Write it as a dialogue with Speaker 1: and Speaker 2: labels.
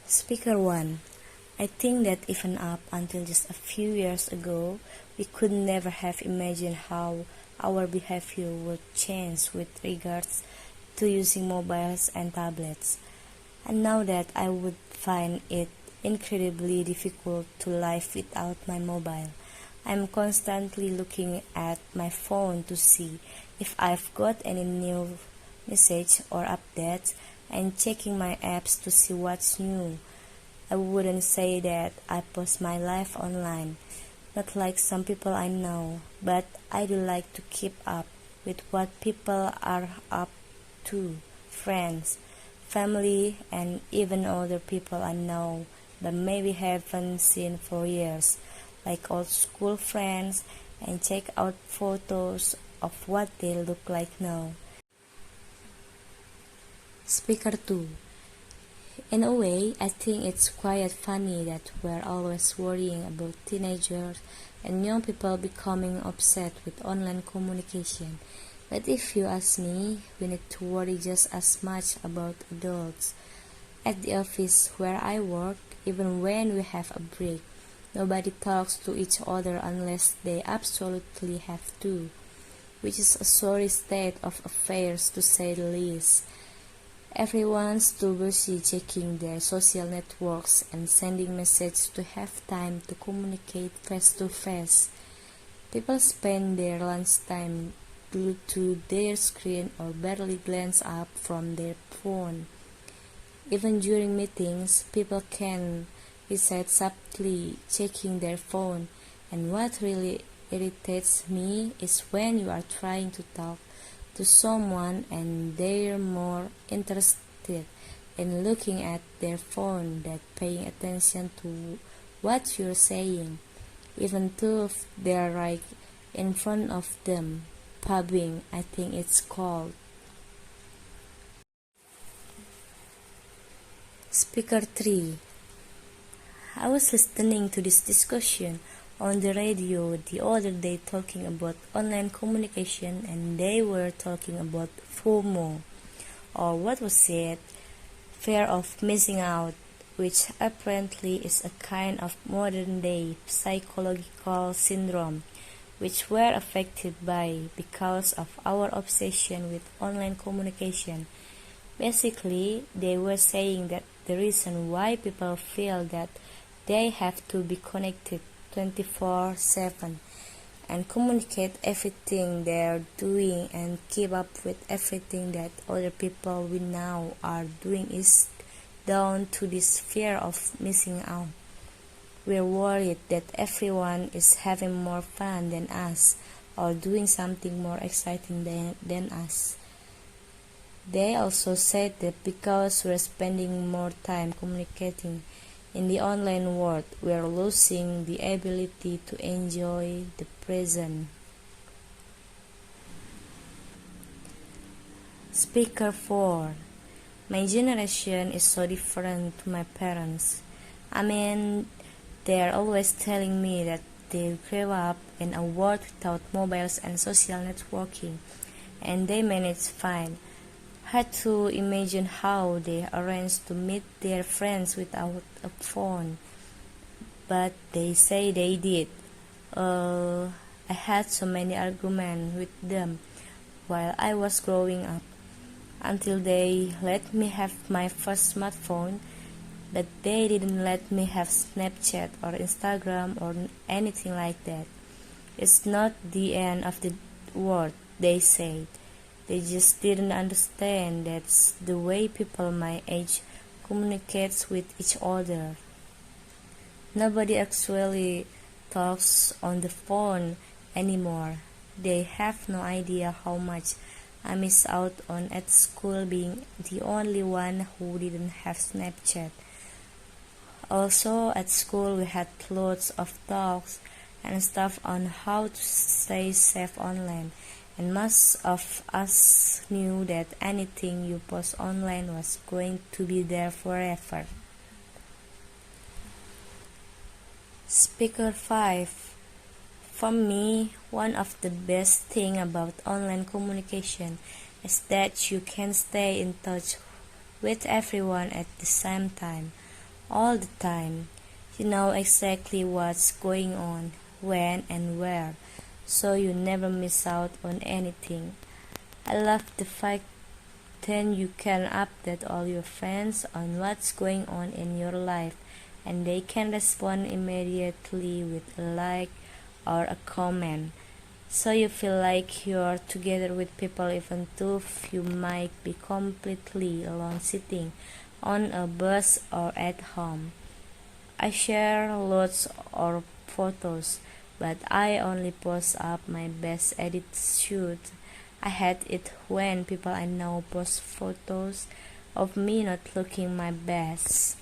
Speaker 1: Speaker 1. I think that even up until just a few years ago, we could never have imagined how our behavior would change with regards to using mobiles and tablets. And now that I would find it incredibly difficult to live without my mobile. I'm constantly looking at my phone to see if I've got any new message or updates and checking my apps to see what's new. I wouldn't say that I post my life online, not like some people I know, but I do like to keep up with what people are up to, friends, family, and even other people I know but maybe haven't seen for years, like old school friends, and check out photos of what they look like now. Speaker 2. In a way, I think it's quite funny that we're always worrying about teenagers and young people becoming upset with online communication. But if you ask me, we need to worry just as much about adults. At the office where I work, even when we have a break, nobody talks to each other unless they absolutely have to, which is a sorry state of affairs to say the least. Everyone's too busy checking their social networks and sending messages to have time to communicate face to face. People spend their lunchtime glued to their screen or barely glance up from their phone. Even during meetings, people can be said subtly checking their phone, and what really irritates me is when you are trying to talk to someone and they're more interested in looking at their phone than paying attention to what you're saying, even though they're right in front of them. Pubbing, I think it's called. Speaker 3. I was listening to this discussion on the radio the other day talking about online communication, and they were talking about FOMO, or what was it? Fear of missing out, which apparently is a kind of modern day psychological syndrome which we're affected by because of our obsession with online communication. Basically, they were saying that the reason why people feel that they have to be connected 24/7 and communicate everything they're doing and keep up with everything that other people we now are doing is down to this fear of missing out. We're worried that everyone is having more fun than us or doing something more exciting than us. They also said that because we're spending more time communicating in the online world, we're losing the ability to enjoy the present. Speaker 4. My generation is so different to my parents. I mean, they're always telling me that they grew up in a world without mobiles and social networking, and they managed fine. Had to imagine how they arranged to meet their friends without a phone, but they say they did. I had so many arguments with them while I was growing up, until they let me have my first smartphone, but they didn't let me have Snapchat or Instagram or anything like that. It's not the end of the world, they said. They just didn't understand that's the way people my age communicates with each other. Nobody actually talks on the phone anymore. They have no idea how much I miss out on at school being the only one who didn't have Snapchat. Also, at school we had lots of talks and stuff on how to stay safe online, and most of us knew that anything you post online was going to be there forever. Speaker 5. For me, one of the best things about online communication is that you can stay in touch with everyone at the same time. all the time. You know exactly what's going on, when and where, so you never miss out on anything. I love the fact that you can update all your friends on what's going on in your life, and they can respond immediately with a like or a comment. So you feel like you're together with people even though you might be completely alone sitting on a bus or at home. I share lots of photos, but I only post up my best edit shoot. I hate it when people I know post photos of me not looking my best.